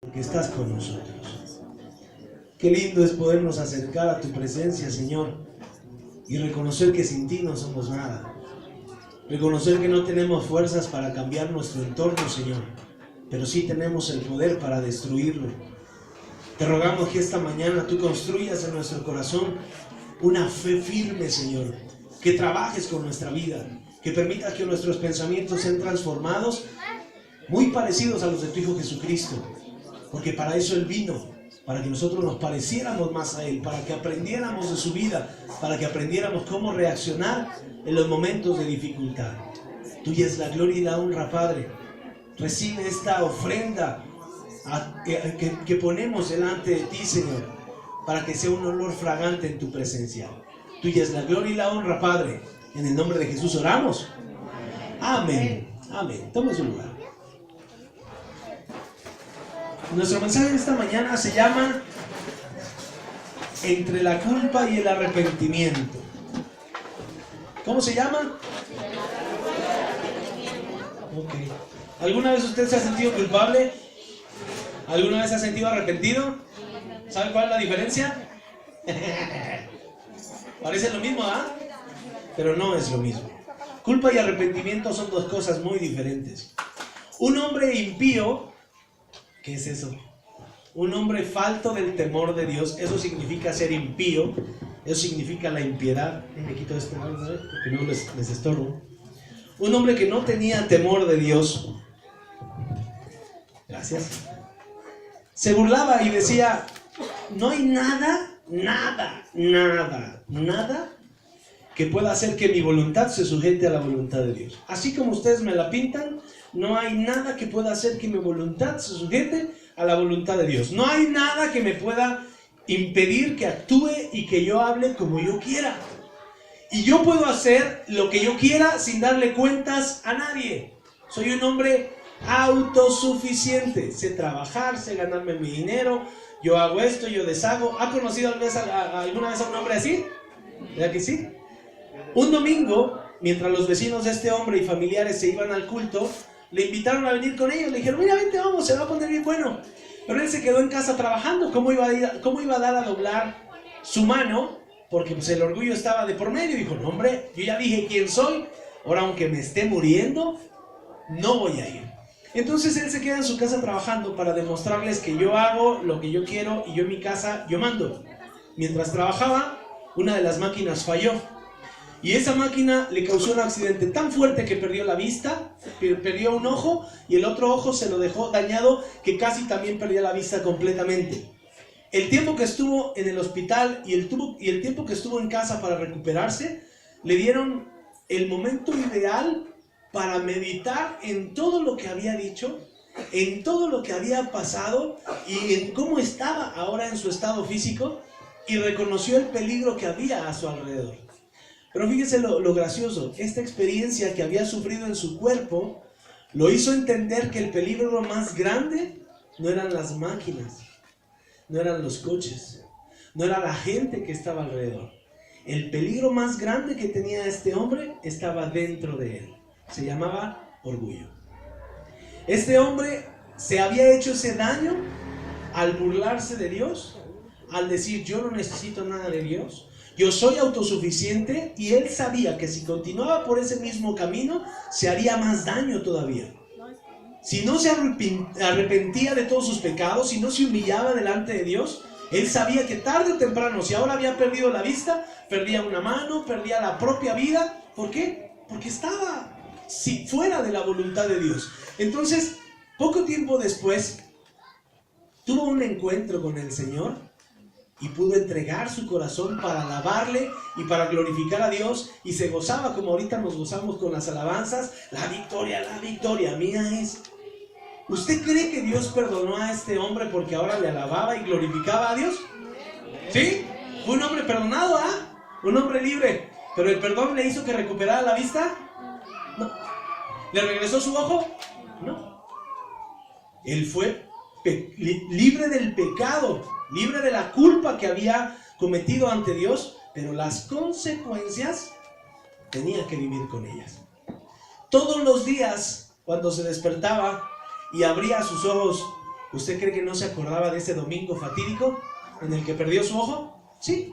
porque estás con nosotros. Qué lindo es podernos acercar a tu presencia, Señor, y reconocer que sin ti no somos nada. Reconocer que no tenemos fuerzas para cambiar nuestro entorno, Señor, pero sí tenemos el poder para destruirlo. Te rogamos que esta mañana tú construyas en nuestro corazón una fe firme, Señor, que trabajes con nuestra vida, que permitas que nuestros pensamientos sean transformados, muy parecidos a los de tu Hijo Jesucristo, porque para eso Él vino, para que nosotros nos pareciéramos más a Él, para que aprendiéramos de su vida, para que aprendiéramos cómo reaccionar en los momentos de dificultad. Tuya es la gloria y la honra, Padre. Recibe esta ofrenda que ponemos delante de ti, Señor, para que sea un olor fragante en tu presencia. Tuya es la gloria y la honra, Padre. En el nombre de Jesús oramos. Amén. Amén. Toma su lugar. Nuestro mensaje de esta mañana se llama Entre la culpa y el arrepentimiento. ¿Cómo se llama? Okay. ¿Alguna vez usted se ha sentido culpable? ¿Alguna vez se ha sentido arrepentido? ¿Sabe cuál es la diferencia? Parece lo mismo, ¿ah? Pero no es lo mismo. Culpa y arrepentimiento son dos cosas muy diferentes. Un hombre impío, ¿qué es eso? Un hombre falto del temor de Dios, eso significa ser impío, eso significa la impiedad. Me quito esto, ¿no? Porque no les estorbo. Un hombre que no tenía temor de Dios, gracias, se burlaba y decía, no hay nada que pueda hacer que mi voluntad se sujete a la voluntad de Dios. Así como ustedes me la pintan, no hay nada que pueda hacer que mi voluntad se sujete a la voluntad de Dios. No hay nada que me pueda impedir que actúe y que yo hable como yo quiera. Y yo puedo hacer lo que yo quiera sin darle cuentas a nadie. Soy un hombre autosuficiente. Sé trabajar, sé ganarme mi dinero. Yo hago esto, yo deshago. ¿Ha conocido alguna vez a un hombre así? ¿Verdad que sí? Un domingo, mientras los vecinos de este hombre y familiares se iban al culto, le invitaron a venir con ellos. Le dijeron, mira, vente, vamos, se va a poner bien bueno. Pero él se quedó en casa trabajando. ¿Cómo iba a dar a doblar su mano? Porque pues, el orgullo estaba de por medio. Dijo, no, hombre, yo ya dije quién soy. Ahora, aunque me esté muriendo, no voy a ir. Entonces él se queda en su casa trabajando para demostrarles que yo hago lo que yo quiero y yo en mi casa, yo mando. Mientras trabajaba, una de las máquinas falló. Y esa máquina le causó un accidente tan fuerte que perdió la vista, perdió un ojo y el otro ojo se lo dejó dañado, que casi también perdió la vista completamente. El tiempo que estuvo en el hospital y el tiempo que estuvo en casa para recuperarse, le dieron el momento ideal para meditar en todo lo que había dicho, en todo lo que había pasado y en cómo estaba ahora en su estado físico, y reconoció el peligro que había a su alrededor. Pero fíjese lo gracioso, esta experiencia que había sufrido en su cuerpo lo hizo entender que el peligro más grande no eran las máquinas, no eran los coches, no era la gente que estaba alrededor. El peligro más grande que tenía este hombre estaba dentro de él. Se llamaba orgullo. Este hombre se había hecho ese daño al burlarse de Dios, al decir yo no necesito nada de Dios, yo soy autosuficiente, y él sabía que si continuaba por ese mismo camino se haría más daño todavía. Si no se arrepentía de todos sus pecados, si no se humillaba delante de Dios, él sabía que tarde o temprano, si ahora había perdido la vista, perdía una mano, perdía la propia vida. ¿Por qué? Porque estaba fuera de la voluntad de Dios. Entonces, poco tiempo después, tuvo un encuentro con el Señor y pudo entregar su corazón para alabarle y para glorificar a Dios, y se gozaba como ahorita nos gozamos con las alabanzas. La victoria mía es. ¿Usted cree que Dios perdonó a este hombre porque ahora le alababa y glorificaba a Dios? ¿Sí? Fue un hombre perdonado, ¿ah? Un hombre libre. ¿Pero el perdón le hizo que recuperara la vista? No. ¿Le regresó su ojo? No. Él fue libre del pecado, libre de la culpa que había cometido ante Dios, pero las consecuencias tenía que vivir con ellas. Todos los días, cuando se despertaba y abría sus ojos ¿Usted cree que no se acordaba de ese domingo fatídico en el que perdió su ojo? Sí.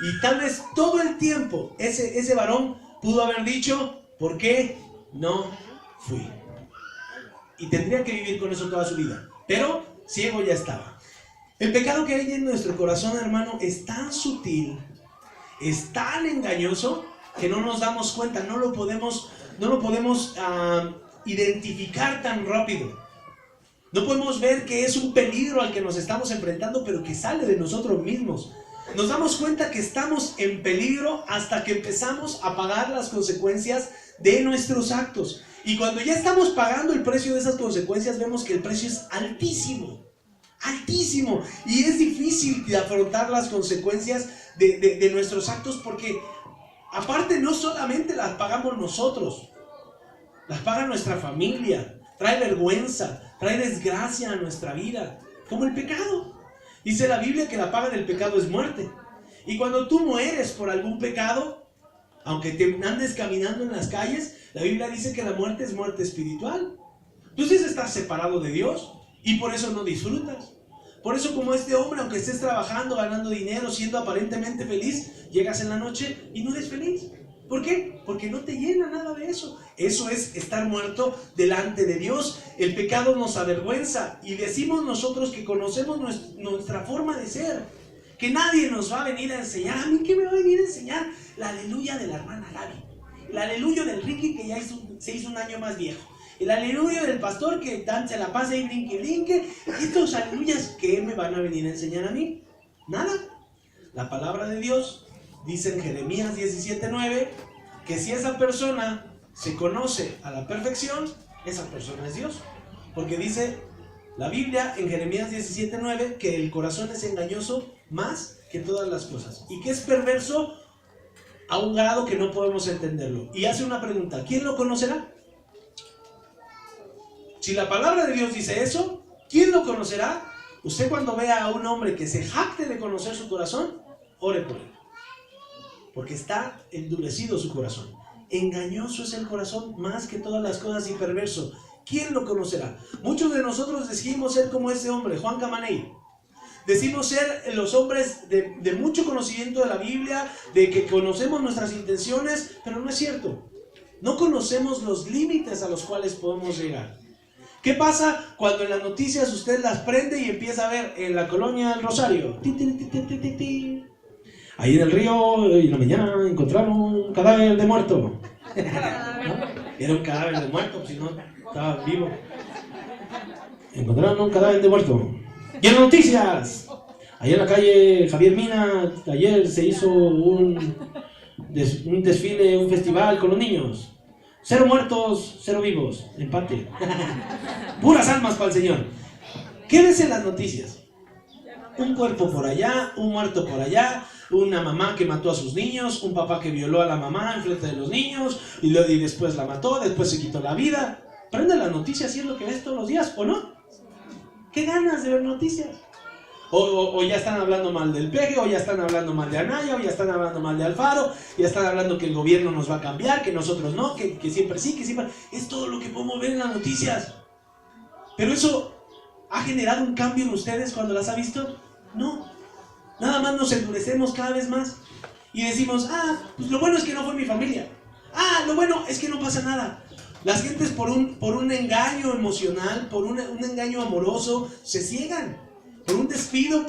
Y tal vez todo el tiempo ese varón pudo haber dicho, ¿por qué no fui? Y tendría que vivir con eso toda su vida. Pero ciego ya estaba. El pecado que hay en nuestro corazón, hermano, es tan sutil, es tan engañoso, que no nos damos cuenta, no lo podemos identificar tan rápido. No podemos ver que es un peligro al que nos estamos enfrentando, pero que sale de nosotros mismos. Nos damos cuenta que estamos en peligro hasta que empezamos a pagar las consecuencias de nuestros actos. Y cuando ya estamos pagando el precio de esas consecuencias, vemos que el precio es altísimo. Altísimo. Y es difícil de afrontar las consecuencias de nuestros actos, porque aparte no solamente las pagamos nosotros, las paga nuestra familia. Trae vergüenza, trae desgracia a nuestra vida, como el pecado. Dice la Biblia que la paga del pecado es muerte. Y cuando tú mueres por algún pecado, aunque te andes caminando en las calles, la Biblia dice que la muerte es muerte espiritual. Entonces estás separado de Dios y por eso no disfrutas. Por eso, como este hombre, aunque estés trabajando, ganando dinero, siendo aparentemente feliz, llegas en la noche y no eres feliz. ¿Por qué? Porque no te llena nada de eso. Eso es estar muerto delante de Dios. El pecado nos avergüenza y decimos nosotros que conocemos nuestra forma de ser, que nadie nos va a venir a enseñar. ¿A mí qué me va a venir a enseñar? La aleluya de la hermana Gaby, el aleluya del Ricky que ya se hizo un año más viejo, el aleluya del pastor que se la pasa y brinque. Estos aleluyas, ¿qué me van a venir a enseñar a mí? Nada. La palabra de Dios dice en Jeremías 17:9 que si esa persona se conoce a la perfección, esa persona es Dios. Porque dice la Biblia en Jeremías 17:9 que el corazón es engañoso más que todas las cosas y que es perverso a un grado que no podemos entenderlo. Y hace una pregunta: ¿quién lo conocerá? Si la palabra de Dios dice eso, ¿quién lo conocerá? Usted, cuando vea a un hombre que se jacte de conocer su corazón, ore por él, porque está endurecido su corazón. Engañoso es el corazón más que todas las cosas y perverso. ¿Quién lo conocerá? Muchos de nosotros decimos ser como ese hombre, Juan Camaney. Decimos ser los hombres de mucho conocimiento de la Biblia, de que conocemos nuestras intenciones, pero no es cierto. No conocemos los límites a los cuales podemos llegar. ¿Qué pasa cuando en las noticias usted las prende y empieza a ver en la colonia del Rosario? Ahí en el río, en la mañana, encontraron un cadáver de muerto. ¿No? Era un cadáver de muerto, si no estaba vivo. Encontraron un cadáver de muerto. ¡Y en las noticias! Ahí en la calle Javier Mina, ayer se hizo un desfile, un festival con los niños. 0 muertos, 0 vivos, empate. Puras almas para el Señor. ¿Qué ves en las noticias? Un cuerpo por allá, un muerto por allá, una mamá que mató a sus niños, un papá que violó a la mamá enfrente de los niños y después la mató, después se quitó la vida. Prende las noticias y es lo que ves todos los días, ¿o no? ¿Qué ganas de ver noticias? O ya están hablando mal del Peje, o ya están hablando mal de Anaya, o ya están hablando mal de Alfaro, ya están hablando que el gobierno nos va a cambiar, que nosotros no, que siempre sí, que siempre... Es todo lo que podemos ver en las noticias. Pero eso ha generado un cambio en ustedes cuando las ha visto. No. Nada más nos endurecemos cada vez más y decimos, pues lo bueno es que no fue mi familia. Lo bueno es que no pasa nada. Las gentes por un engaño emocional, por un engaño amoroso, se ciegan. Por un despido,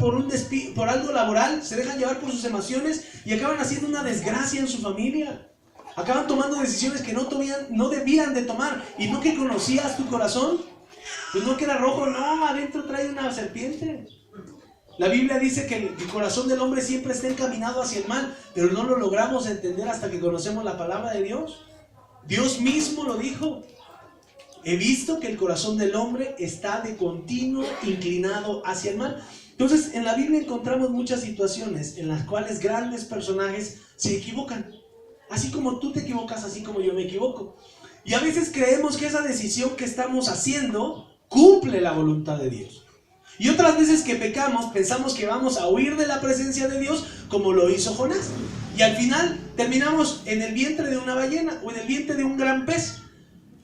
por algo laboral, se dejan llevar por sus emociones y acaban haciendo una desgracia en su familia. Acaban tomando decisiones que no debían de tomar. ¿Y no que conocías tu corazón? Pues no queda rojo, no, adentro trae una serpiente. La Biblia dice que el corazón del hombre siempre está encaminado hacia el mal, pero no lo logramos entender hasta que conocemos la palabra de Dios. Dios mismo lo dijo. He visto que el corazón del hombre está de continuo inclinado hacia el mal. Entonces, en la Biblia encontramos muchas situaciones en las cuales grandes personajes se equivocan. Así como tú te equivocas, así como yo me equivoco. Y a veces creemos que esa decisión que estamos haciendo cumple la voluntad de Dios. Y otras veces que pecamos, pensamos que vamos a huir de la presencia de Dios, como lo hizo Jonás. Y al final terminamos en el vientre de una ballena o en el vientre de un gran pez.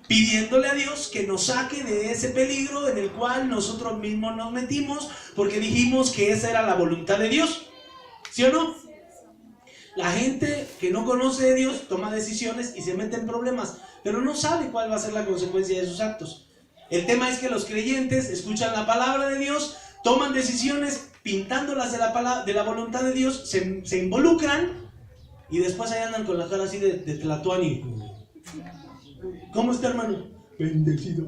pidiéndole a Dios que nos saque de ese peligro en el cual nosotros mismos nos metimos porque dijimos que esa era la voluntad de Dios. ¿Sí o no? La gente que no conoce de Dios toma decisiones y se mete en problemas, pero no sabe cuál va a ser la consecuencia de sus actos. El tema es que los creyentes escuchan la palabra de Dios, toman decisiones pintándolas de la voluntad de Dios, se involucran y después ahí andan con la cara así de tlatoani. ¿Cómo está, hermano? Bendecido.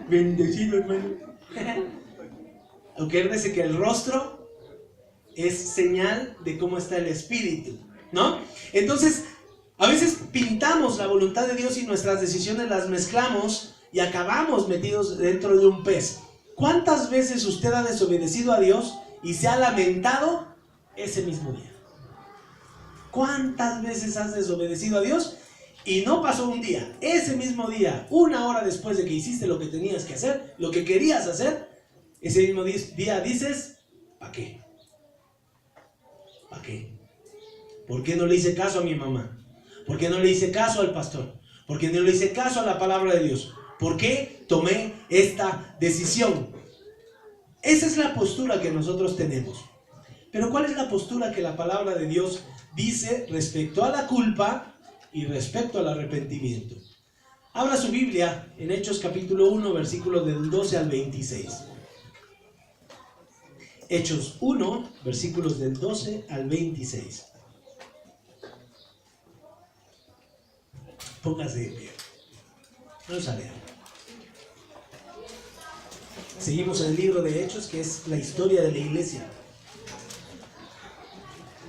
Bendecido, hermano. Acuérdese que el rostro es señal de cómo está el espíritu, ¿no? Entonces, a veces pintamos la voluntad de Dios y nuestras decisiones las mezclamos y acabamos metidos dentro de un pez. ¿Cuántas veces usted ha desobedecido a Dios y se ha lamentado ese mismo día? ¿Cuántas veces has desobedecido a Dios y no pasó un día? Ese mismo día, una hora después de que hiciste lo que tenías que hacer, lo que querías hacer, ese mismo día dices, ¿para qué? ¿Para qué? ¿Por qué no le hice caso a mi mamá? ¿Por qué no le hice caso al pastor? ¿Por qué no le hice caso a la palabra de Dios? ¿Por qué tomé esta decisión? Esa es la postura que nosotros tenemos. Pero ¿cuál es la postura que la palabra de Dios dice respecto a la culpa y respecto al arrepentimiento? Abra su Biblia en Hechos capítulo 1, versículos del 12 al 26. Hechos 1, versículos del 12 al 26. Póngase de pie. Vamos a leer. Seguimos en el libro de Hechos, que es la historia de la iglesia.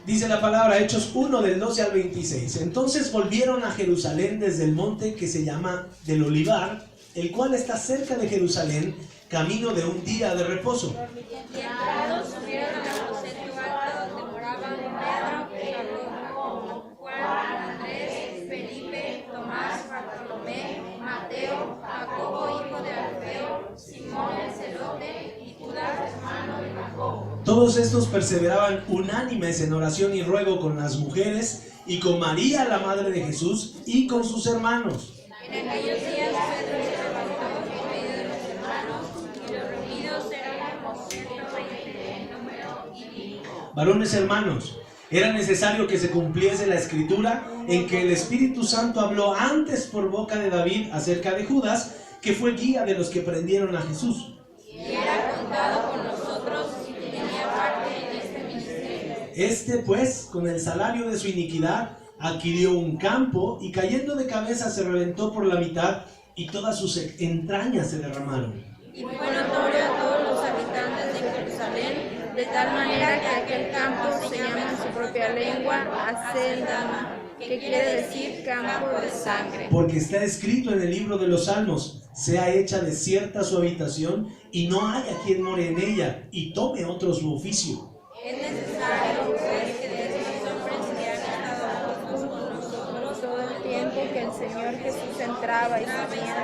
Dice la palabra, Hechos 1, del 12 al 26. Entonces volvieron a Jerusalén desde el monte que se llama del Olivar, el cual está cerca de Jerusalén, camino de un día de reposo. Y entrados subieron al aposento alto donde moraban Pedro, Jacobo, Juan, Andrés, Felipe, Tomás, Bartolomé, Mateo, Jacobo, hijo de Alfeo, Simón el celote y Judas, hermano de Jacobo. Todos estos perseveraban unánimes en oración y ruego con las mujeres y con María, la madre de Jesús, y con sus hermanos. En aquellos días Pedro se levantó en medio de los hermanos, y los reunidos eran como 120 en número, y dijo: Varones hermanos, era necesario que se cumpliese la escritura en que el Espíritu Santo habló antes por boca de David acerca de Judas, que fue guía de los que prendieron a Jesús. Y era contado con nosotros y tenía parte en este ministerio. Este, pues, con el salario de su iniquidad, adquirió un campo y cayendo de cabeza se reventó por la mitad y todas sus entrañas se derramaron. Y fue notorio a todos los habitantes de Jerusalén, de tal manera que aquel campo se llama en su propia lengua Aceldama, que quiere decir campo de sangre. Porque está escrito en el libro de los Salmos, sea hecha desierta su habitación y no haya quien more en ella y tome otro su oficio. Es necesario, pues, que de estos hombres que han estado juntos con nosotros todo el tiempo que el Señor Jesús entraba y salía.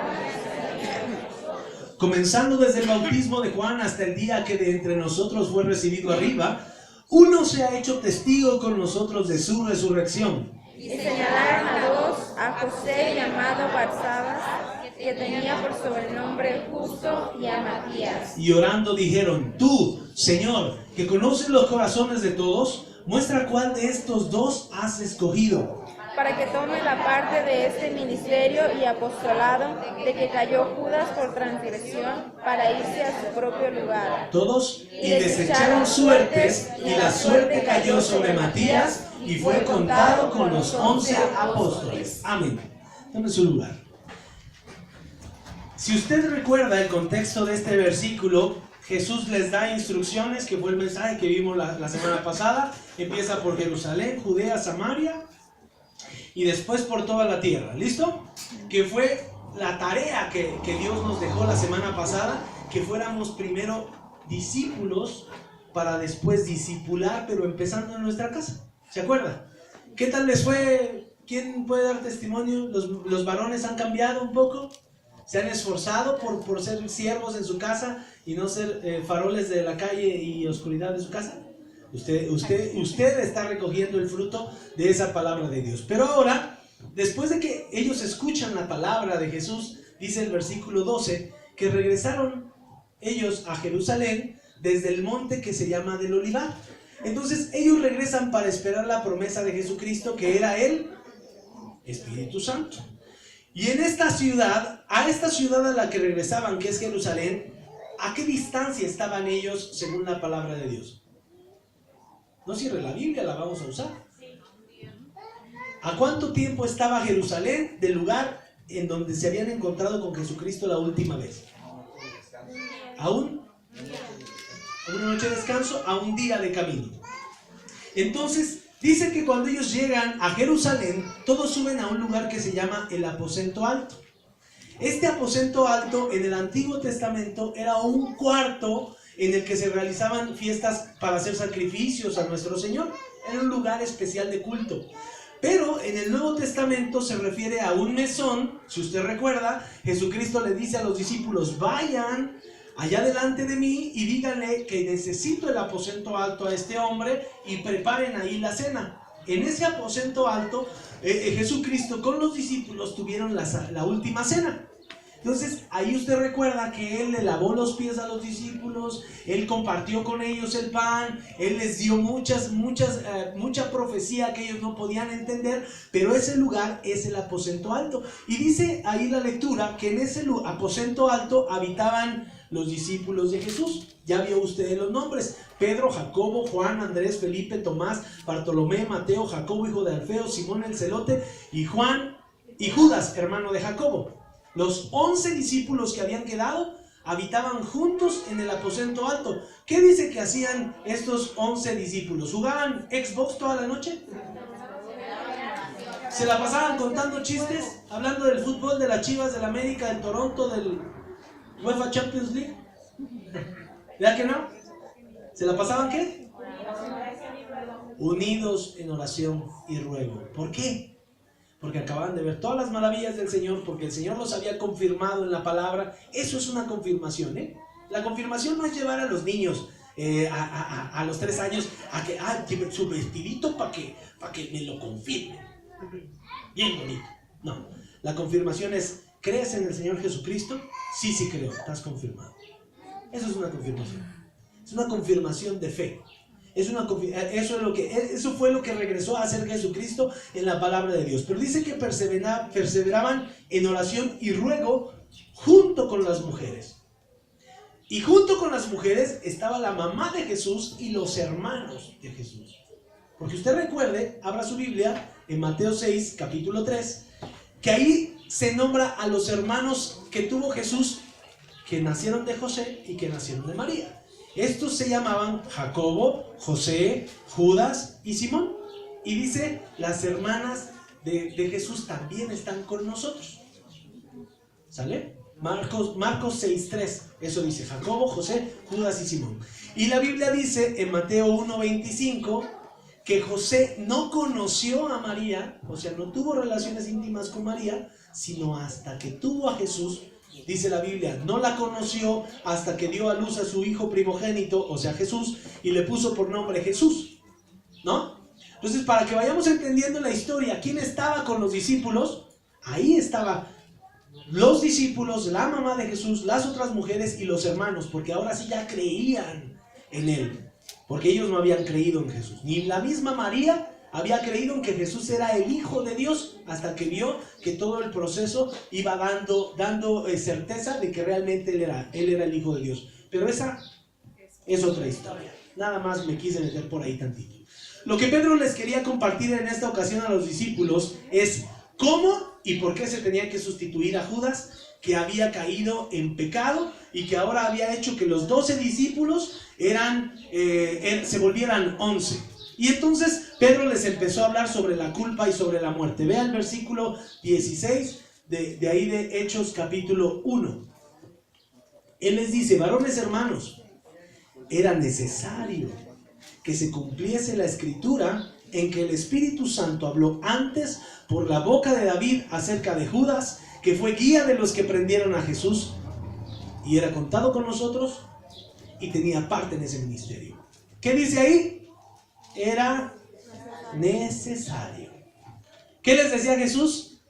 Comenzando desde el bautismo de Juan hasta el día que de entre nosotros fue recibido arriba, uno se ha hecho testigo con nosotros de su resurrección. Y señalaron a dos, a José llamado Barsabas, que tenía por sobrenombre Justo, y a Matías. Y orando dijeron, tú, Señor, que conoces los corazones de todos, muestra cuál de estos dos has escogido, para que tome la parte de este ministerio y apostolado de que cayó Judas por transgresión para irse a su propio lugar. todos, y desecharon suertes, y la suerte cayó sobre Matías, y fue contado con los 11 apóstoles. Amén. Tome su lugar. Si usted recuerda el contexto de este versículo, Jesús les da instrucciones, que fue el mensaje que vimos la semana pasada. Empieza por Jerusalén, Judea, Samaria, y después por toda la tierra. ¿Listo? Que fue la tarea que Dios nos dejó la semana pasada, que fuéramos primero discípulos para después discipular, pero empezando en nuestra casa. ¿Se acuerdan? ¿Qué tal les fue? ¿Quién puede dar testimonio? ¿Los varones han cambiado un poco? ¿Se han esforzado por ser siervos en su casa y no ser faroles de la calle y oscuridad de su casa? Usted está recogiendo el fruto de esa palabra de Dios. Pero ahora Después de que ellos escuchan la palabra de Jesús, dice el versículo 12, que regresaron ellos a Jerusalén desde el monte que se llama del Olivar. Entonces ellos regresan para esperar la promesa de Jesucristo, que era el Espíritu Santo. Y en esta ciudad, a la que regresaban, que es Jerusalén, ¿a qué distancia estaban ellos según la palabra de Dios? No cierre la Biblia, la vamos a usar. ¿A cuánto tiempo estaba Jerusalén del lugar en donde se habían encontrado con Jesucristo la última vez? ¿A una noche de descanso? A un día de camino. Entonces, dice que cuando ellos llegan a Jerusalén, todos suben a un lugar que se llama el aposento alto. Este aposento alto en el Antiguo Testamento era un cuarto en el que se realizaban fiestas para hacer sacrificios a nuestro Señor. Era un lugar especial de culto. Pero en el Nuevo Testamento se refiere a un mesón. Si usted recuerda, Jesucristo le dice a los discípulos: vayan allá delante de mí y díganle que necesito el aposento alto a este hombre y preparen ahí la cena. En ese aposento alto, Jesucristo con los discípulos tuvieron la última cena. Entonces, ahí usted recuerda que Él le lavó los pies a los discípulos, Él compartió con ellos el pan, Él les dio mucha profecía que ellos no podían entender, pero ese lugar es el aposento alto. Y dice ahí la lectura que en ese aposento alto habitaban los discípulos de Jesús. Ya vio usted los nombres: Pedro, Jacobo, Juan, Andrés, Felipe, Tomás, Bartolomé, Mateo, Jacobo, hijo de Alfeo, Simón el celote, y Juan y Judas, hermano de Jacobo. Los 11 discípulos que habían quedado habitaban juntos en el aposento alto. ¿Qué dice que hacían estos 11 discípulos? ¿Jugaban Xbox toda la noche? ¿Se la pasaban contando chistes? ¿Hablando del fútbol, de las Chivas, del América, del Toronto, del UEFA Champions League? ¿Verdad que no? ¿Se la pasaban qué? Unidos en oración y ruego. ¿Por qué? Porque acababan de ver todas las maravillas del Señor, porque el Señor los había confirmado en la palabra. Eso es una confirmación, ¿eh? La confirmación no es llevar a los niños a los 3 años a que lleven su vestidito para que me lo confirmen. Bien bonito. No, la confirmación es: ¿crees en el Señor Jesucristo? Sí, sí creo, estás confirmado. Eso es una confirmación. Es una confirmación de fe. Eso fue lo que regresó a hacer Jesucristo en la palabra de Dios. Pero dice que perseveraban en oración y ruego junto con las mujeres. Y junto con las mujeres estaba la mamá de Jesús y los hermanos de Jesús. Porque usted recuerde, abra su Biblia en Mateo 6, capítulo 3, que ahí se nombra a los hermanos que tuvo Jesús, que nacieron de José y que nacieron de María. Estos se llamaban Jacobo, José, Judas y Simón. Y dice: las hermanas de Jesús también están con nosotros. ¿Sale? Marcos 6:3. Eso dice: Jacobo, José, Judas y Simón. Y la Biblia dice en Mateo 1:25 que José no conoció a María, o sea, no tuvo relaciones íntimas con María, sino hasta que tuvo a Jesús. Dice la Biblia: no la conoció hasta que dio a luz a su hijo primogénito, o sea Jesús, y le puso por nombre Jesús, ¿no? Entonces, para que vayamos entendiendo la historia, ¿quién estaba con los discípulos? Ahí estaban los discípulos, la mamá de Jesús, las otras mujeres y los hermanos, porque ahora sí ya creían en Él, porque ellos no habían creído en Jesús. Ni la misma María había creído en que Jesús era el Hijo de Dios, hasta que vio que todo el proceso iba dando certeza de que realmente Él era el Hijo de Dios. Pero esa es otra historia. Nada más me quise meter por ahí tantito. Lo que Pedro les quería compartir en esta ocasión a los discípulos es cómo y por qué se tenía que sustituir a Judas, que había caído en pecado y que ahora había hecho que los 12 discípulos se volvieran 11. Y entonces Pedro les empezó a hablar sobre la culpa y sobre la muerte. Vea el versículo 16 de ahí de Hechos capítulo 1. Él les dice: varones hermanos, era necesario que se cumpliese la escritura en que el Espíritu Santo habló antes por la boca de David acerca de Judas, que fue guía de los que prendieron a Jesús y era contado con nosotros y tenía parte en ese ministerio. ¿Qué dice ahí? Era necesario. ¿Qué les decía Jesús?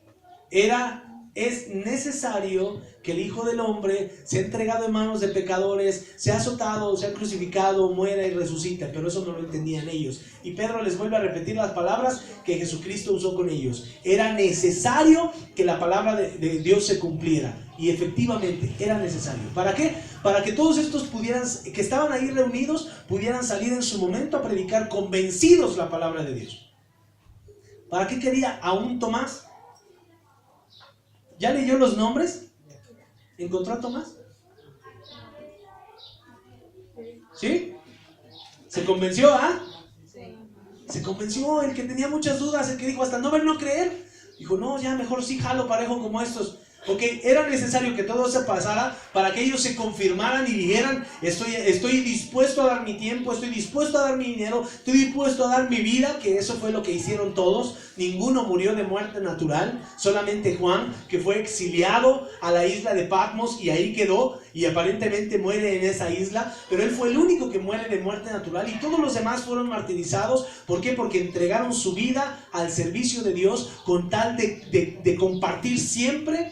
Es necesario que el Hijo del Hombre sea entregado en manos de pecadores, sea azotado, sea crucificado, muera y resucite. Pero eso no lo entendían ellos. Y Pedro les vuelve a repetir las palabras que Jesucristo usó con ellos. Era necesario que la palabra de Dios se cumpliera. Y efectivamente era necesario. ¿Para qué? Para que todos estos que estaban ahí reunidos, pudieran salir en su momento a predicar convencidos la palabra de Dios. ¿Para qué quería aún Tomás? ¿Ya leyó los nombres? ¿Encontró a Tomás? ¿Sí? ¿Se convenció, Se convenció el que tenía muchas dudas, el que dijo hasta no ver, no creer. Dijo, no, ya mejor sí jalo parejo como estos. Ok, era necesario que todo eso pasara para que ellos se confirmaran y dijeran, estoy dispuesto a dar mi tiempo, estoy dispuesto a dar mi dinero, estoy dispuesto a dar mi vida, que eso fue lo que hicieron todos. Ninguno murió de muerte natural, solamente Juan, que fue exiliado a la isla de Patmos y ahí quedó y aparentemente muere en esa isla, pero él fue el único que muere de muerte natural y todos los demás fueron martirizados. ¿Por qué? Porque entregaron su vida al servicio de Dios con tal de compartir siempre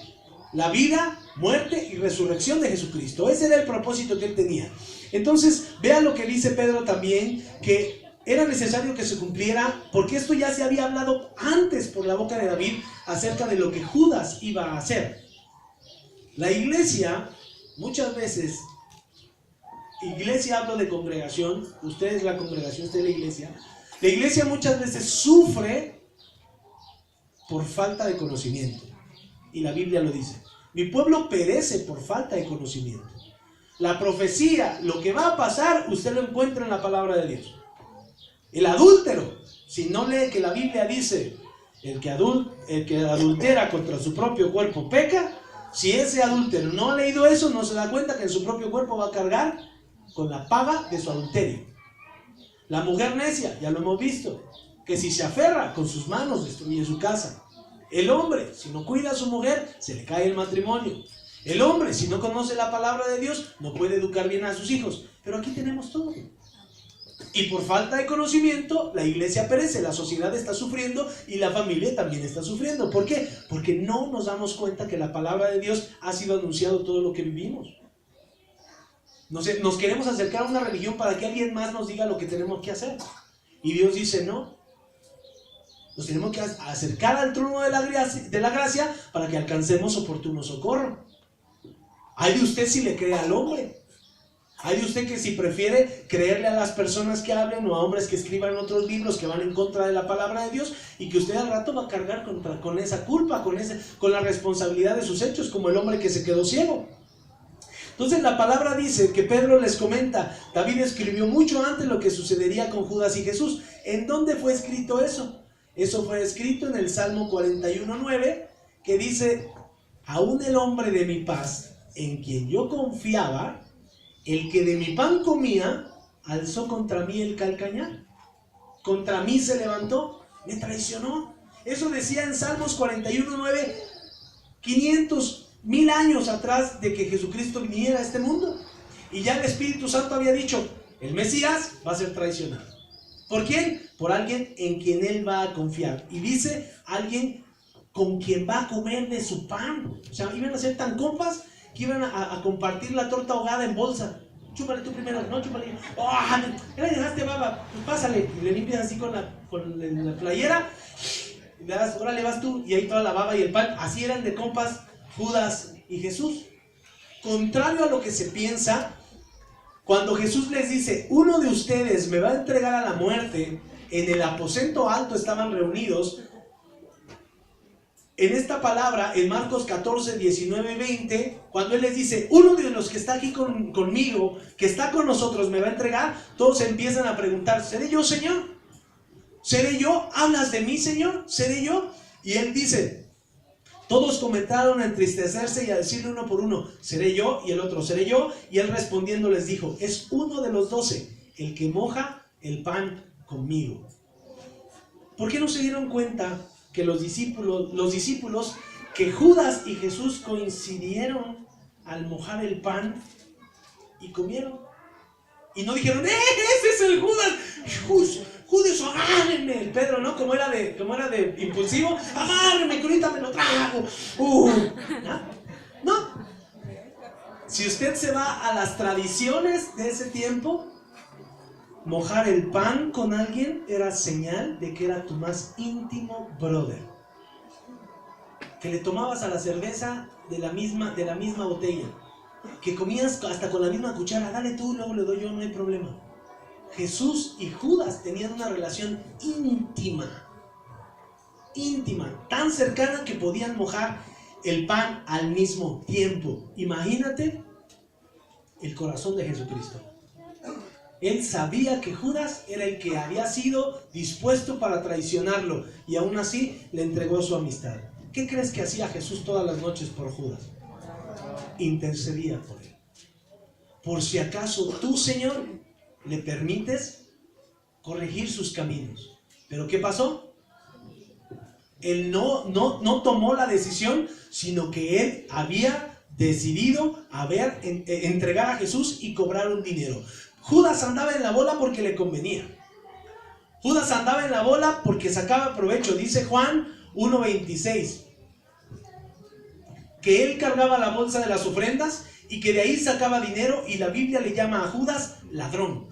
la vida, muerte y resurrección de Jesucristo. Ese era el propósito que él tenía. Entonces, vean lo que dice Pedro también, que era necesario que se cumpliera, porque esto ya se había hablado antes por la boca de David acerca de lo que Judas iba a hacer. La iglesia, muchas veces, iglesia hablo de congregación, usted es la congregación, usted es la iglesia muchas veces sufre por falta de conocimiento. Y la Biblia lo dice. Mi pueblo perece por falta de conocimiento. La profecía, lo que va a pasar, usted lo encuentra en la palabra de Dios. El adúltero, si no lee que la Biblia dice, el que adultera contra su propio cuerpo peca, si ese adúltero no ha leído eso, no se da cuenta que en su propio cuerpo va a cargar con la paga de su adulterio. La mujer necia, ya lo hemos visto, que si se aferra con sus manos destruye su casa. El hombre, si no cuida a su mujer, se le cae el matrimonio. El hombre, si no conoce la palabra de Dios, no puede educar bien a sus hijos. Pero aquí tenemos todo. Y por falta de conocimiento, la iglesia perece, la sociedad está sufriendo y la familia también está sufriendo. ¿Por qué? Porque no nos damos cuenta que la palabra de Dios ha sido anunciado todo lo que vivimos. Nos queremos acercar a una religión para que alguien más nos diga lo que tenemos que hacer. Y Dios dice no. Nos tenemos que acercar al trono de la gracia para que alcancemos oportuno socorro. Hay de usted si le cree al hombre. Hay de usted que si prefiere creerle a las personas que hablen o a hombres que escriban otros libros que van en contra de la palabra de Dios y que usted al rato va a cargar con esa culpa, con la responsabilidad de sus hechos, como el hombre que se quedó ciego. Entonces la palabra dice que Pedro les comenta, David escribió mucho antes lo que sucedería con Judas y Jesús. ¿En dónde fue escrito eso? Eso fue escrito en el Salmo 41:9, que dice, aún el hombre de mi paz, en quien yo confiaba, el que de mi pan comía, alzó contra mí el calcañar. Contra mí se levantó, me traicionó. Eso decía en Salmos 41:9, 500,000 años atrás de que Jesucristo viniera a este mundo. Y ya el Espíritu Santo había dicho, el Mesías va a ser traicionado. ¿Por quién? Por alguien en quien él va a confiar. Y dice, alguien con quien va a comer de su pan. O sea, iban a ser tan compas que iban a compartir la torta ahogada en bolsa. Chúpale tú primero, no, chúpale. ¡Oh! ¿Qué le dejaste, baba? Pues pásale. Y le limpias así con la playera. Y le das, órale, vas tú. Y ahí toda la baba y el pan. Así eran de compas Judas y Jesús. Contrario a lo que se piensa, cuando Jesús les dice, uno de ustedes me va a entregar a la muerte, en el aposento alto estaban reunidos. En esta palabra, en Marcos 14, 19 y 20, cuando Él les dice, uno de los que está aquí conmigo, que está con nosotros, me va a entregar, todos empiezan a preguntar, ¿seré yo, Señor? ¿Seré yo? ¿Hablas de mí, Señor? ¿Seré yo? Y Él dice, todos comenzaron a entristecerse y a decirle uno por uno, ¿seré yo? Y el otro, ¿seré yo? Y Él respondiendo les dijo, es uno de los 12, el que moja el pan conmigo. ¿Por qué no se dieron cuenta que los discípulos, que Judas y Jesús coincidieron al mojar el pan y comieron? Y no dijeron, ¡ese es el Judas! Judas, agárrenme. El Pedro, ¿no? Como era de impulsivo, agárrenme, que ahorita me lo trago. No. Si usted se va a las tradiciones de ese tiempo, mojar el pan con alguien era señal de que era tu más íntimo brother. Que le tomabas a la cerveza de la misma botella. Que comías hasta con la misma cuchara. Dale tú, luego le doy yo, no hay problema. Jesús y Judas tenían una relación íntima, tan cercana que podían mojar el pan al mismo tiempo. Imagínate el corazón de Jesucristo. Él sabía que Judas era el que había sido dispuesto para traicionarlo y aún así le entregó su amistad. ¿Qué crees que hacía Jesús todas las noches por Judas? Intercedía por él. Por si acaso tú, Señor, le permites corregir sus caminos. ¿Pero qué pasó? Él no tomó la decisión, sino que él había decidido entregar a Jesús y cobrar un dinero. Judas andaba en la bola porque le convenía. Judas andaba en la bola porque sacaba provecho. Dice Juan 1:26 que él cargaba la bolsa de las ofrendas y que de ahí sacaba dinero, y la Biblia le llama a Judas ladrón.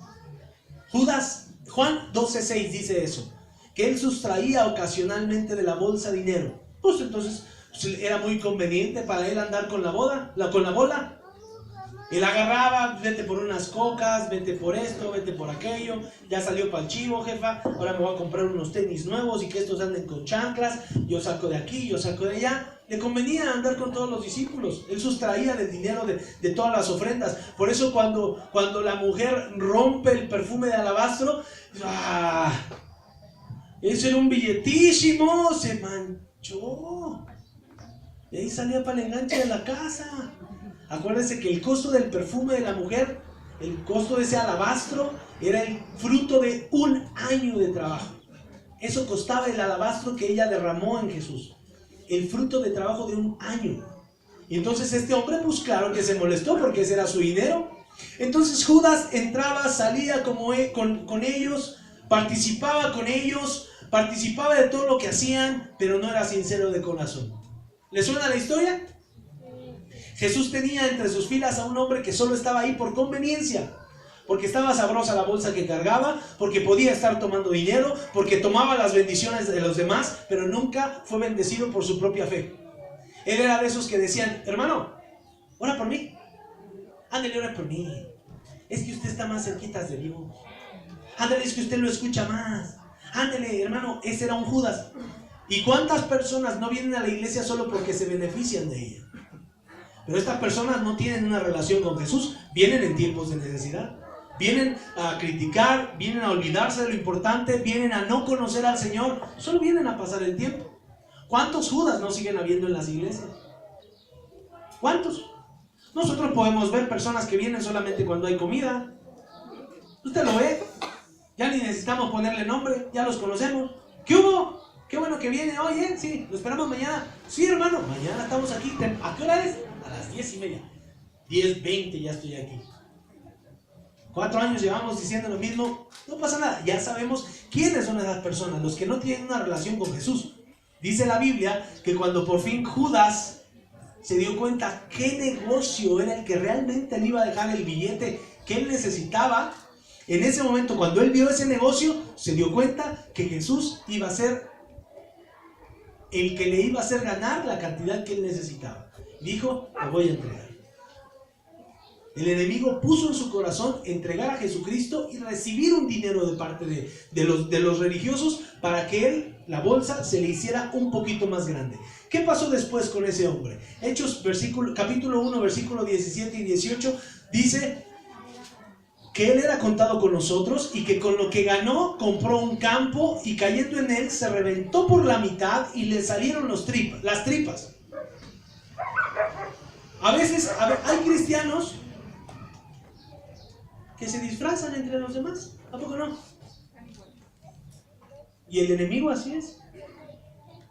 Juan 12:6 dice eso, que él sustraía ocasionalmente de la bolsa dinero. Pues entonces era muy conveniente para él andar con la bola. Él agarraba, vete por unas cocas, vete por esto, vete por aquello, ya salió para el chivo, jefa, ahora me voy a comprar unos tenis nuevos y que estos anden con chanclas, yo saco de aquí, yo saco de allá. Le convenía andar con todos los discípulos. Él sustraía del dinero de todas las ofrendas. Por eso cuando la mujer rompe el perfume de alabastro, ese era un billetísimo, se manchó. Y ahí salía para el enganche de la casa. Acuérdense que el costo del perfume de la mujer, el costo de ese alabastro, era el fruto de un año de trabajo. Eso costaba el alabastro que ella derramó en Jesús. El fruto de trabajo de un año. Y entonces este hombre, pues claro que se molestó porque ese era su dinero. Entonces Judas entraba, salía con ellos, participaba con ellos, participaba de todo lo que hacían, pero no era sincero de corazón. ¿Le suena la historia? Jesús tenía entre sus filas a un hombre que solo estaba ahí por conveniencia, porque estaba sabrosa la bolsa que cargaba, porque podía estar tomando dinero, porque tomaba las bendiciones de los demás, pero nunca fue bendecido por su propia fe. Él era de esos que decían: hermano, ora por mí. Ándale, ora por mí. Es que usted está más cerquita de Dios. Ándale, es que usted lo escucha más. Ándale, hermano, ese era un Judas. ¿Y cuántas personas no vienen a la iglesia solo porque se benefician de ella? Pero estas personas no tienen una relación con Jesús. Vienen en tiempos de necesidad. Vienen a criticar, vienen a olvidarse de lo importante, vienen a no conocer al Señor. Solo vienen a pasar el tiempo. ¿Cuántos Judas no siguen habiendo en las iglesias? ¿Cuántos? Nosotros podemos ver personas que vienen solamente cuando hay comida. Usted lo ve. Ya ni necesitamos ponerle nombre, ya los conocemos. ¿Qué hubo? Qué bueno que viene hoy, ¿eh? Sí, lo esperamos mañana. Sí, hermano, mañana estamos aquí. ¿A qué hora es? A las 10:30. 10:20 ya estoy aquí. 4 años llevamos diciendo lo mismo. No pasa nada, ya sabemos quiénes son esas personas, los que no tienen una relación con Jesús. Dice la Biblia que cuando por fin Judas se dio cuenta qué negocio era el que realmente le iba a dejar el billete que él necesitaba, en ese momento, cuando él vio ese negocio, se dio cuenta que Jesús iba a ser el que le iba a hacer ganar la cantidad que él necesitaba. Dijo: lo voy a entregar. El enemigo puso en su corazón entregar a Jesucristo y recibir un dinero de parte de los religiosos para que él, la bolsa, se le hiciera un poquito más grande. ¿Qué pasó después con ese hombre? Hechos capítulo 1, versículo 17 y 18 dice que él era contado con nosotros y que con lo que ganó compró un campo y cayendo en él se reventó por la mitad y le salieron las tripas. A veces hay cristianos que se disfrazan entre los demás. ¿A poco no? Y el enemigo así es.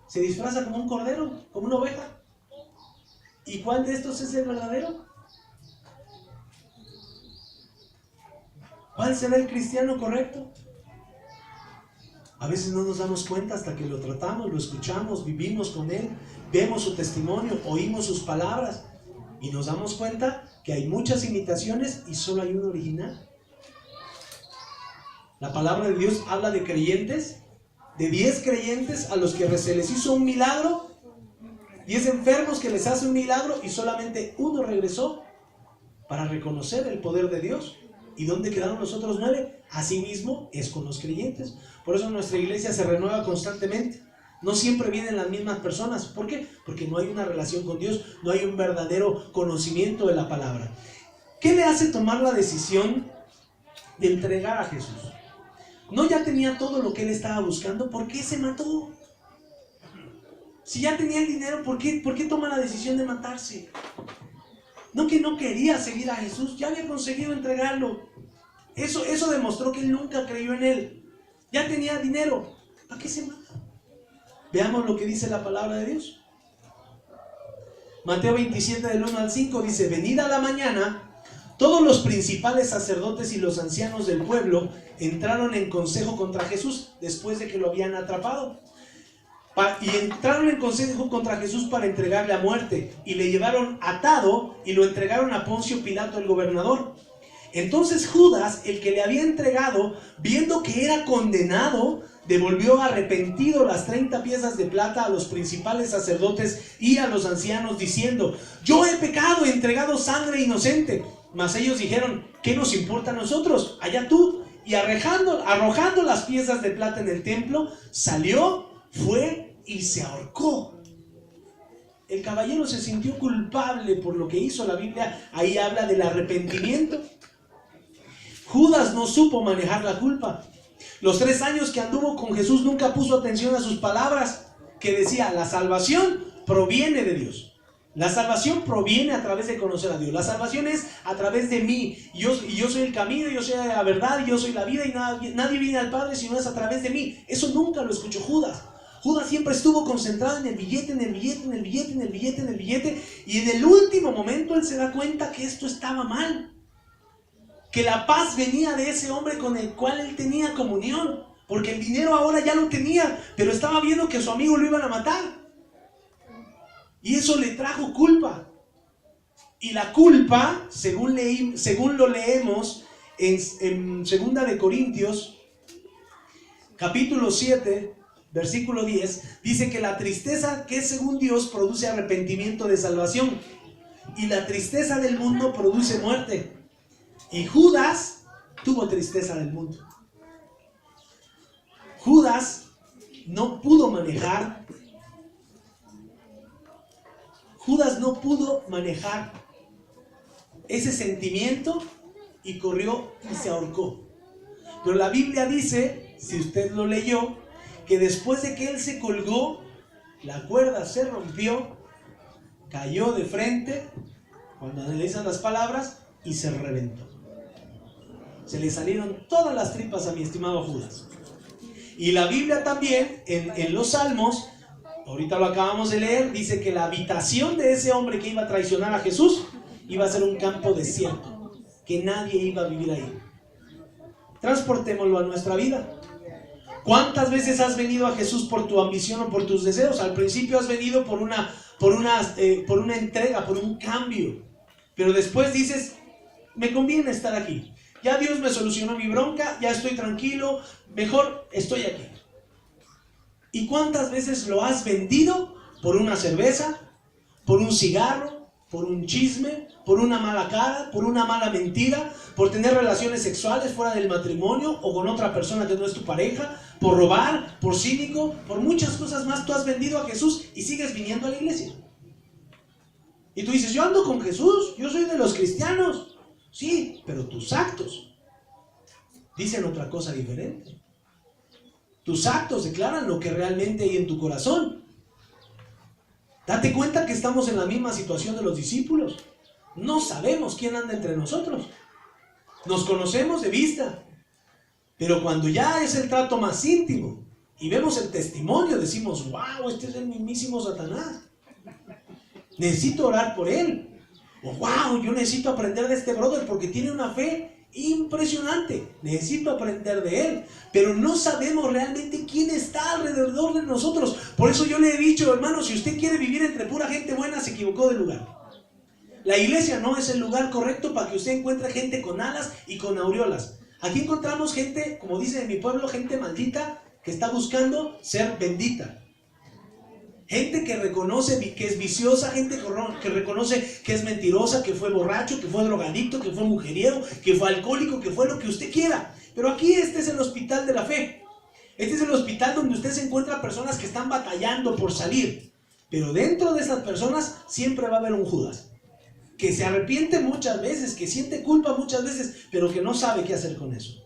Se disfraza como un cordero, como una oveja. ¿Y cuál de estos es el verdadero? ¿Cuál será el cristiano correcto? A veces no nos damos cuenta hasta que lo tratamos, lo escuchamos, vivimos con él, vemos su testimonio, oímos sus palabras y nos damos cuenta que hay muchas imitaciones y solo hay uno original. La palabra de Dios habla de creyentes, de 10 creyentes a los que se les hizo un milagro, 10 enfermos que les hace un milagro y solamente uno regresó para reconocer el poder de Dios. ¿Y dónde quedaron los otros 9? Asimismo es con los creyentes. Por eso nuestra iglesia se renueva constantemente. No siempre vienen las mismas personas. ¿Por qué? Porque no hay una relación con Dios, no hay un verdadero conocimiento de la palabra. ¿Qué le hace tomar la decisión de entregar a Jesús? ¿No ya tenía todo lo que él estaba buscando? ¿Por qué se mató? Si ya tenía el dinero, ¿por qué toma la decisión de matarse? No que no quería seguir a Jesús, ya había conseguido entregarlo. Eso demostró que él nunca creyó en él. Ya tenía dinero, ¿para qué se mata? Veamos lo que dice la palabra de Dios. Mateo 27 del 1 al 5 dice: venida la mañana, todos los principales sacerdotes y los ancianos del pueblo entraron en consejo contra Jesús después de que lo habían atrapado. Y entraron en consejo contra Jesús para entregarle a muerte, y le llevaron atado y lo entregaron a Poncio Pilato, el gobernador. Entonces Judas, el que le había entregado, viendo que era condenado, devolvió arrepentido las 30 piezas de plata a los principales sacerdotes y a los ancianos, diciendo: yo he pecado, he entregado sangre inocente. Mas ellos dijeron: ¿qué nos importa a nosotros? Allá tú. Y arrojando las piezas de plata en el templo, salió, fue y se ahorcó. El caballero se sintió culpable por lo que hizo. La Biblia ahí habla del arrepentimiento. Judas no supo manejar la culpa. Los 3 años que anduvo con Jesús nunca puso atención a sus palabras, que decía: la salvación proviene de Dios. La salvación proviene a través de conocer a Dios. La salvación es a través de mí. Y yo soy el camino, yo soy la verdad, y yo soy la vida, y nadie viene al Padre si no es a través de mí. Eso nunca lo escuchó Judas. Judas siempre estuvo concentrado en el billete, en el billete, en el billete, en el billete, en el billete. Y en el último momento él se da cuenta que esto estaba mal. Que la paz venía de ese hombre con el cual él tenía comunión. Porque el dinero ahora ya lo tenía, pero estaba viendo que a su amigo lo iban a matar. Y eso le trajo culpa. Y la culpa, según lo leemos en 2 de Corintios, capítulo 7, versículo 10, dice que la tristeza que es según Dios produce arrepentimiento de salvación, y la tristeza del mundo produce muerte. Y Judas tuvo tristeza del mundo. Judas no pudo manejar ese sentimiento y corrió y se ahorcó. Pero la Biblia dice, si usted lo leyó, que después de que él se colgó, la cuerda se rompió, cayó de frente, cuando analizan las palabras, y se reventó. Se le salieron todas las tripas a mi estimado Judas. Y la Biblia también, en los Salmos, ahorita lo acabamos de leer, dice que la habitación de ese hombre que iba a traicionar a Jesús iba a ser un campo desierto, que nadie iba a vivir ahí. Transportémoslo a nuestra vida. ¿Cuántas veces has venido a Jesús por tu ambición o por tus deseos? Al principio has venido por una entrega, por un cambio. Pero después dices: me conviene estar aquí. Ya Dios me solucionó mi bronca, ya estoy tranquilo, mejor estoy aquí. ¿Y cuántas veces lo has vendido por una cerveza, por un cigarro, por un chisme, por una mala cara, por una mala mentira, por tener relaciones sexuales fuera del matrimonio o con otra persona que no es tu pareja, por robar, por cínico, por muchas cosas más? Tú has vendido a Jesús y sigues viniendo a la iglesia. Y tú dices: yo ando con Jesús, yo soy de los cristianos. Sí, pero tus actos dicen otra cosa diferente. Tus actos declaran lo que realmente hay en tu corazón. Date cuenta que estamos en la misma situación de los discípulos. No sabemos quién anda entre nosotros. Nos conocemos de vista. Pero cuando ya es el trato más íntimo y vemos el testimonio, decimos: wow, este es el mismísimo Satanás. Necesito orar por él. O wow, yo necesito aprender de este brother porque tiene una fe impresionante. Necesito aprender de él, pero no sabemos realmente quién está alrededor de nosotros. Por eso yo le he dicho, hermano, si usted quiere vivir entre pura gente buena, se equivocó de lugar. La iglesia no es el lugar correcto para que usted encuentre gente con alas y con aureolas. Aquí encontramos gente, como dice en mi pueblo, gente maldita que está buscando ser bendita. Gente que reconoce que es viciosa, gente que reconoce que es mentirosa, que fue borracho, que fue drogadicto, que fue mujeriego, que fue alcohólico, que fue lo que usted quiera. Pero aquí este es el hospital de la fe. Este es el hospital donde usted se encuentra personas que están batallando por salir. Pero dentro de esas personas siempre va a haber un Judas. Que se arrepiente muchas veces, que siente culpa muchas veces, pero que no sabe qué hacer con eso.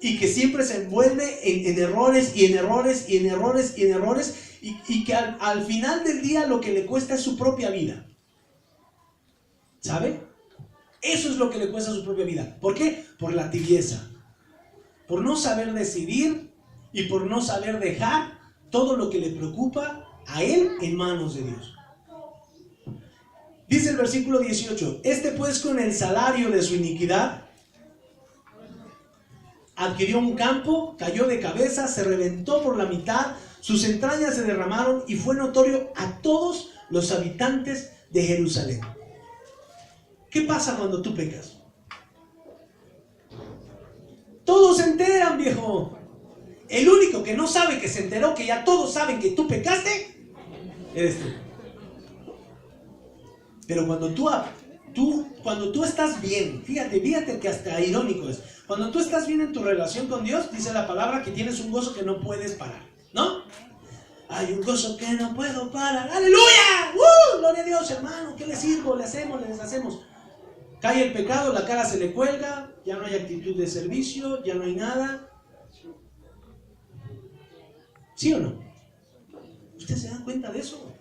Y que siempre se envuelve en errores y en errores y en errores y en errores, y que al final del día lo que le cuesta es su propia vida. ¿Sabe? Eso es lo que le cuesta su propia vida. ¿Por qué? Por la tibieza. Por no saber decidir y por no saber dejar todo lo que le preocupa a él en manos de Dios. Dice el versículo 18: este pues con el salario de su iniquidad adquirió un campo, cayó de cabeza, se reventó por la mitad, sus entrañas se derramaron y fue notorio a todos los habitantes de Jerusalén. ¿Qué pasa cuando tú pecas? Todos se enteran, viejo. El único que no sabe que se enteró, que ya todos saben que tú pecaste, eres tú. Pero cuando tú estás bien, fíjate que hasta irónico es. Cuando tú estás bien en tu relación con Dios, dice la palabra que tienes un gozo que no puedes parar, ¿no? Hay un gozo que no puedo parar. ¡Aleluya! ¡Gloria a Dios, hermano! ¿Qué le sirvo? Le hacemos, le deshacemos. Cae el pecado, la cara se le cuelga, ya no hay actitud de servicio, ya no hay nada. ¿Sí o no? ¿Usted se da cuenta de eso?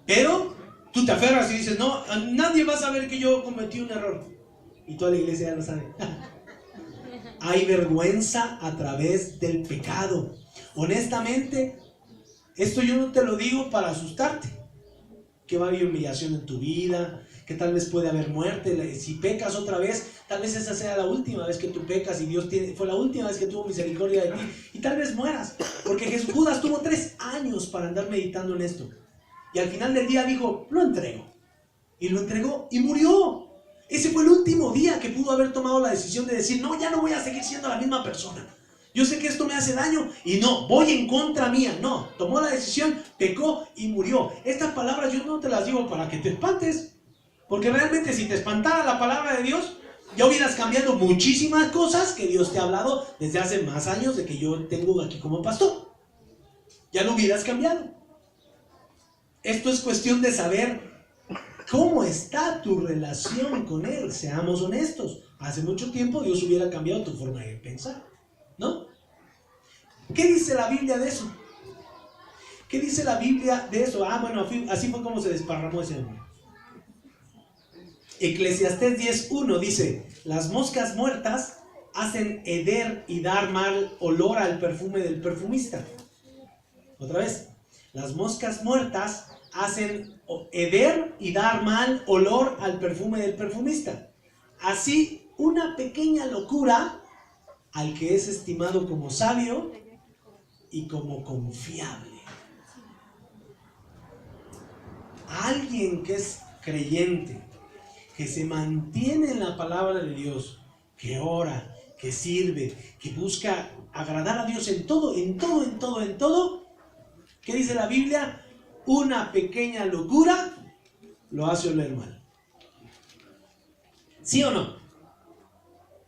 Pero tú te aferras y dices, no, nadie va a saber que yo cometí un error. Y toda la iglesia ya lo sabe. Hay vergüenza a través del pecado. Honestamente, esto yo no te lo digo para asustarte. Que va a haber humillación en tu vida, que tal vez puede haber muerte. Si pecas otra vez, tal vez esa sea la última vez que tú pecas y Dios fue la última vez que tuvo misericordia de ti. Y tal vez mueras. Porque Judas tuvo 3 años para andar meditando en esto. Y al final del día dijo, lo entrego. Y lo entregó y murió. Ese fue el último día que pudo haber tomado la decisión de decir, no, ya no voy a seguir siendo la misma persona. Yo sé que esto me hace daño y no, voy en contra mía. No, tomó la decisión, pecó y murió. Estas palabras yo no te las digo para que te espantes. Porque realmente si te espantara la palabra de Dios, ya hubieras cambiado muchísimas cosas que Dios te ha hablado desde hace más años de que yo tengo aquí como pastor. Ya lo hubieras cambiado. Esto es cuestión de saber cómo está tu relación con Él. Seamos honestos. Hace mucho tiempo Dios hubiera cambiado tu forma de pensar, ¿no? ¿Qué dice la Biblia de eso? ¿Qué dice la Biblia de eso? Bueno, así fue como se desparramó ese hombre. Eclesiastés 10:1 dice: las moscas muertas hacen heder y dar mal olor al perfume del perfumista. Otra vez, las moscas muertas hacen heder y dar mal olor al perfume del perfumista. Así, una pequeña locura al que es estimado como sabio y como confiable. Alguien que es creyente, que se mantiene en la palabra de Dios, que ora, que sirve, que busca agradar a Dios en todo. ¿Qué dice la Biblia? Una pequeña locura lo hace oler mal. ¿Sí o no?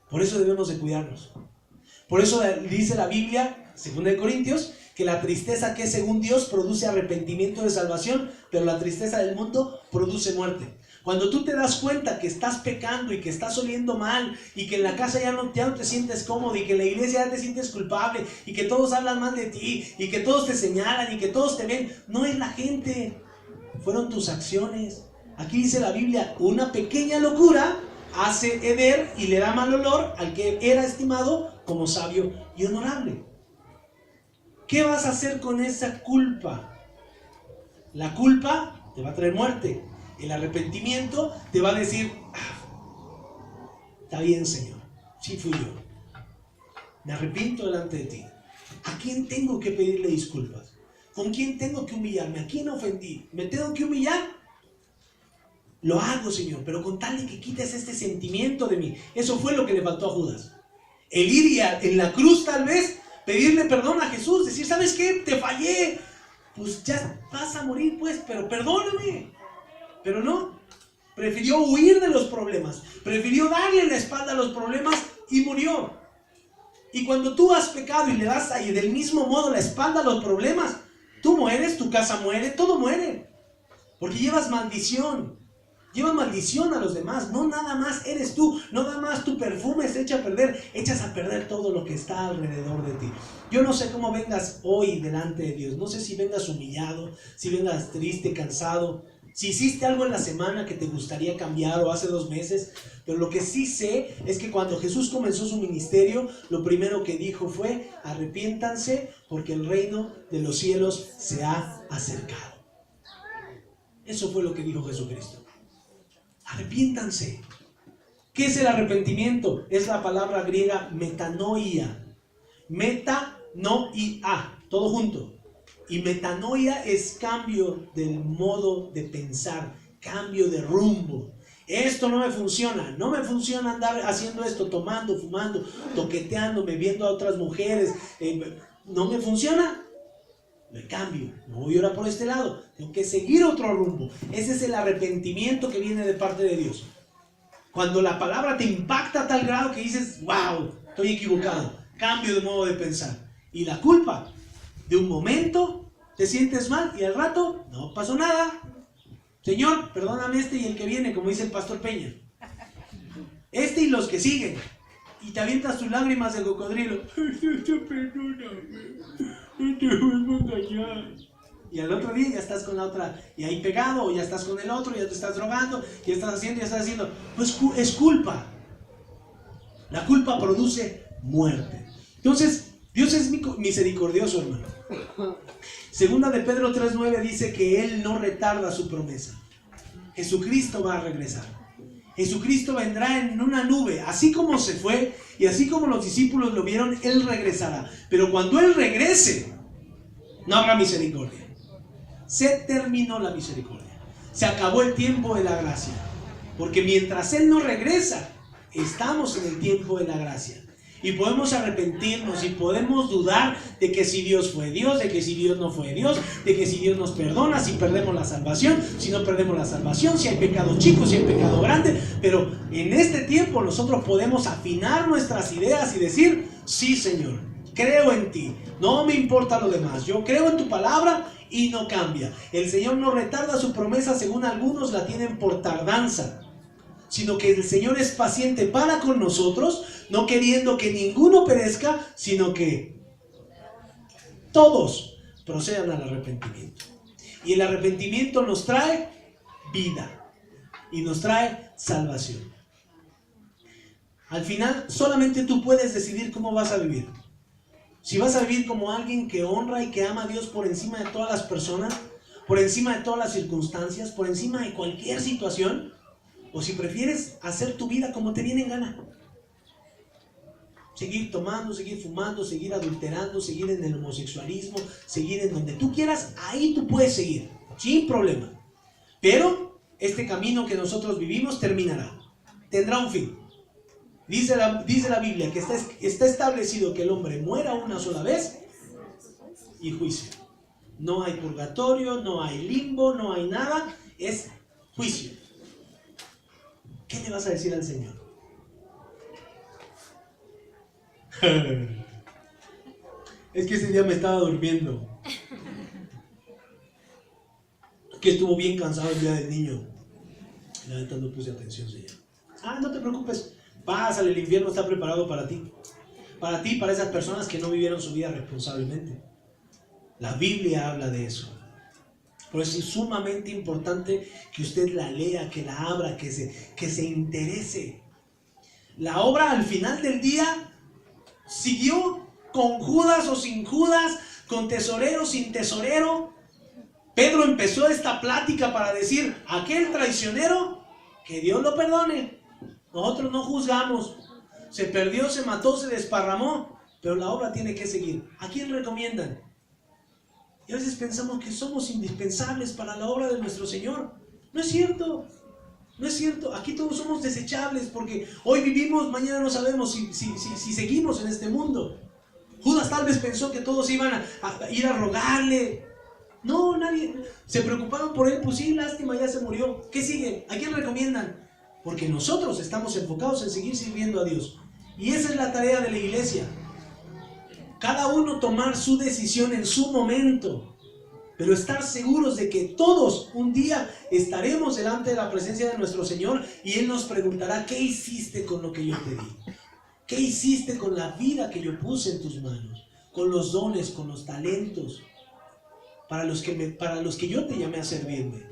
Por eso debemos de cuidarnos. Por eso dice la Biblia, 2 Corintios, que la tristeza que es según Dios produce arrepentimiento de salvación, pero la tristeza del mundo produce muerte. Cuando tú te das cuenta que estás pecando y que estás oliendo mal y que en la casa ya no te sientes cómodo y que en la iglesia ya te sientes culpable y que todos hablan mal de ti y que todos te señalan y que todos te ven, no es la gente, fueron tus acciones. Aquí dice la Biblia, una pequeña locura hace heder y le da mal olor al que era estimado como sabio y honorable. ¿Qué vas a hacer con esa culpa? La culpa te va a traer muerte. El arrepentimiento te va a decir, Está bien, Señor, sí fui yo. Me arrepiento delante de ti. ¿A quién tengo que pedirle disculpas? ¿Con quién tengo que humillarme? ¿A quién ofendí? ¿Me tengo que humillar? Lo hago, Señor, pero con tal de que quites este sentimiento de mí. Eso fue lo que le faltó a Judas. El ir en la cruz, tal vez, pedirle perdón a Jesús, decir, ¿sabes qué? Te fallé. Pues ya vas a morir, pues, pero perdóname. Pero no, prefirió huir de los problemas, prefirió darle la espalda a los problemas y murió. Y cuando tú has pecado y le das ahí del mismo modo la espalda a los problemas, tú mueres, tu casa muere, todo muere. Porque llevas maldición. Lleva maldición a los demás. No nada más eres tú. No nada más tu perfume se echa a perder. Echas a perder todo lo que está alrededor de ti. Yo no sé cómo vengas hoy delante de Dios. No sé si vengas humillado, si vengas triste, cansado. Si hiciste algo en la semana que te gustaría cambiar o hace 2 meses. Pero lo que sí sé es que cuando Jesús comenzó su ministerio, lo primero que dijo fue: arrepiéntanse porque el reino de los cielos se ha acercado. Eso fue lo que dijo Jesucristo. Arrepiéntanse. ¿Qué es el arrepentimiento? Es la palabra griega metanoia. Metanoia, todo junto. Y metanoia es cambio del modo de pensar, cambio de rumbo. Esto no me funciona. No me funciona andar haciendo esto, tomando, fumando, toqueteándome, viendo a otras mujeres. No me funciona. Me cambio, no voy ahora por este lado, tengo que seguir otro rumbo. Ese es el arrepentimiento que viene de parte de Dios. Cuando la palabra te impacta a tal grado que dices, wow, estoy equivocado, cambio de modo de pensar. Y la culpa, de un momento te sientes mal y al rato no pasó nada. Señor, perdóname este y el que viene, como dice el pastor Peña. Este y los que siguen. Y te avientas tus lágrimas de cocodrilo. Perdóname. No te vuelvo a engañar. Y al otro día ya estás con la otra, y ahí pegado, o ya estás con el otro, ya te estás drogando, ya estás haciendo. Pues es culpa. La culpa produce muerte. Entonces, Dios es misericordioso, hermano. Segunda de Pedro 3:9 dice que Él no retarda su promesa. Jesucristo va a regresar. Jesucristo vendrá en una nube, así como se fue y así como los discípulos lo vieron, Él regresará. Pero cuando Él regrese, no habrá misericordia. Se terminó la misericordia. Se acabó el tiempo de la gracia. Porque mientras Él no regresa, estamos en el tiempo de la gracia. Y podemos arrepentirnos y podemos dudar de que si Dios fue Dios, de que si Dios no fue Dios, de que si Dios nos perdona, si perdemos la salvación, si no perdemos la salvación, si hay pecado chico, si hay pecado grande. Pero en este tiempo nosotros podemos afinar nuestras ideas y decir, sí, Señor, creo en ti, no me importa lo demás, yo creo en tu palabra y no cambia. El Señor no retarda su promesa, según algunos la tienen por tardanza, sino que el Señor es paciente para con nosotros, no queriendo que ninguno perezca, sino que todos procedan al arrepentimiento. Y el arrepentimiento nos trae vida y nos trae salvación. Al final, solamente tú puedes decidir cómo vas a vivir. Si vas a vivir como alguien que honra y que ama a Dios por encima de todas las personas, por encima de todas las circunstancias, por encima de cualquier situación, o si prefieres hacer tu vida como te viene en gana. Seguir tomando, seguir fumando, seguir adulterando, seguir en el homosexualismo, seguir en donde tú quieras, ahí tú puedes seguir, sin problema. Pero este camino que nosotros vivimos terminará, tendrá un fin. Dice la Biblia que está establecido que el hombre muera una sola vez y juicio. No hay purgatorio, no hay limbo, no hay nada, es juicio. ¿Qué le vas a decir al Señor? Es que ese día me estaba durmiendo. Que estuvo bien cansado el día del niño. La neta no puse atención, Señor. No te preocupes. Pásale, el infierno está preparado para ti. Para ti, para esas personas que no vivieron su vida responsablemente. La Biblia habla de eso. Por eso es sumamente importante que usted la lea, que la abra, que se interese. La obra al final del día siguió con Judas o sin Judas, con tesorero o sin tesorero. Pedro empezó esta plática para decir, aquel traicionero, que Dios lo perdone. Nosotros no juzgamos. Se perdió, se mató, se desparramó, pero la obra tiene que seguir. ¿A quién recomiendan? Y a veces pensamos que somos indispensables para la obra de nuestro Señor. No es cierto. No es cierto. Aquí todos somos desechables porque hoy vivimos, mañana no sabemos si seguimos en este mundo. Judas tal vez pensó que todos iban a ir a rogarle. No, nadie. Se preocuparon por él. Pues sí, lástima, ya se murió. ¿Qué sigue? ¿A quién recomiendan? Porque nosotros estamos enfocados en seguir sirviendo a Dios. Y esa es la tarea de la iglesia. Cada uno tomar su decisión en su momento, pero estar seguros de que todos un día estaremos delante de la presencia de nuestro Señor y Él nos preguntará: ¿qué hiciste con lo que yo te di? ¿Qué hiciste con la vida que yo puse en tus manos? Con los dones, con los talentos, para los que yo te llamé a servirme.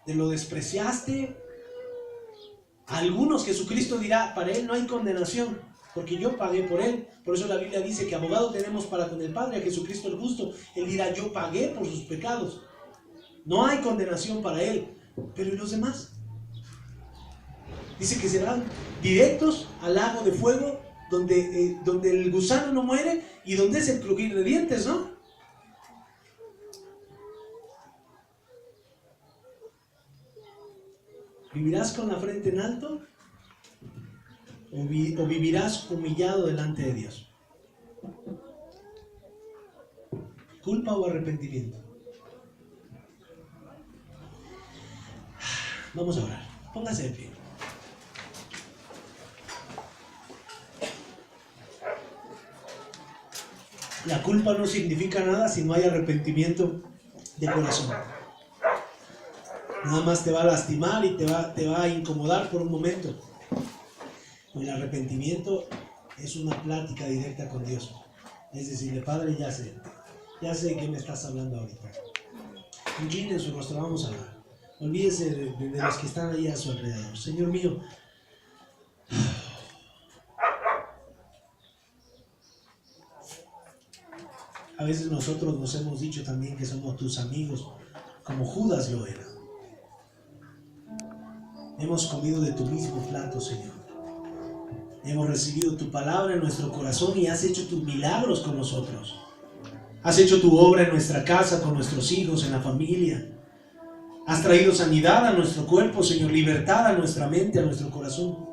¿Te lo despreciaste? A algunos Jesucristo dirá: para Él no hay condenación, porque yo pagué por Él. Por eso la Biblia dice que abogado tenemos para con el Padre, a Jesucristo el justo. Él dirá: yo pagué por sus pecados. No hay condenación para Él. Pero ¿y los demás? Dice que serán directos al lago de fuego, donde el gusano no muere y donde es el crujir de dientes, ¿no? ¿Vivirás con la frente en alto? ¿O vivirás humillado delante de Dios? ¿Culpa o arrepentimiento? Vamos a orar. Póngase de pie. La culpa no significa nada si no hay arrepentimiento de corazón. Nada más te va a lastimar y te va a incomodar por un momento. El arrepentimiento es una plática directa con Dios. Es decirle: Padre, ya sé de qué me estás hablando ahorita. Inclinen su rostro, vamos a orar. Olvídese de los que están ahí a su alrededor. Señor mío, a veces nosotros nos hemos dicho también que somos tus amigos, como Judas lo era. Hemos comido de tu mismo plato, Señor. Hemos recibido tu palabra en nuestro corazón y has hecho tus milagros con nosotros. Has hecho tu obra en nuestra casa, con nuestros hijos, en la familia. Has traído sanidad a nuestro cuerpo, Señor, libertad a nuestra mente, a nuestro corazón.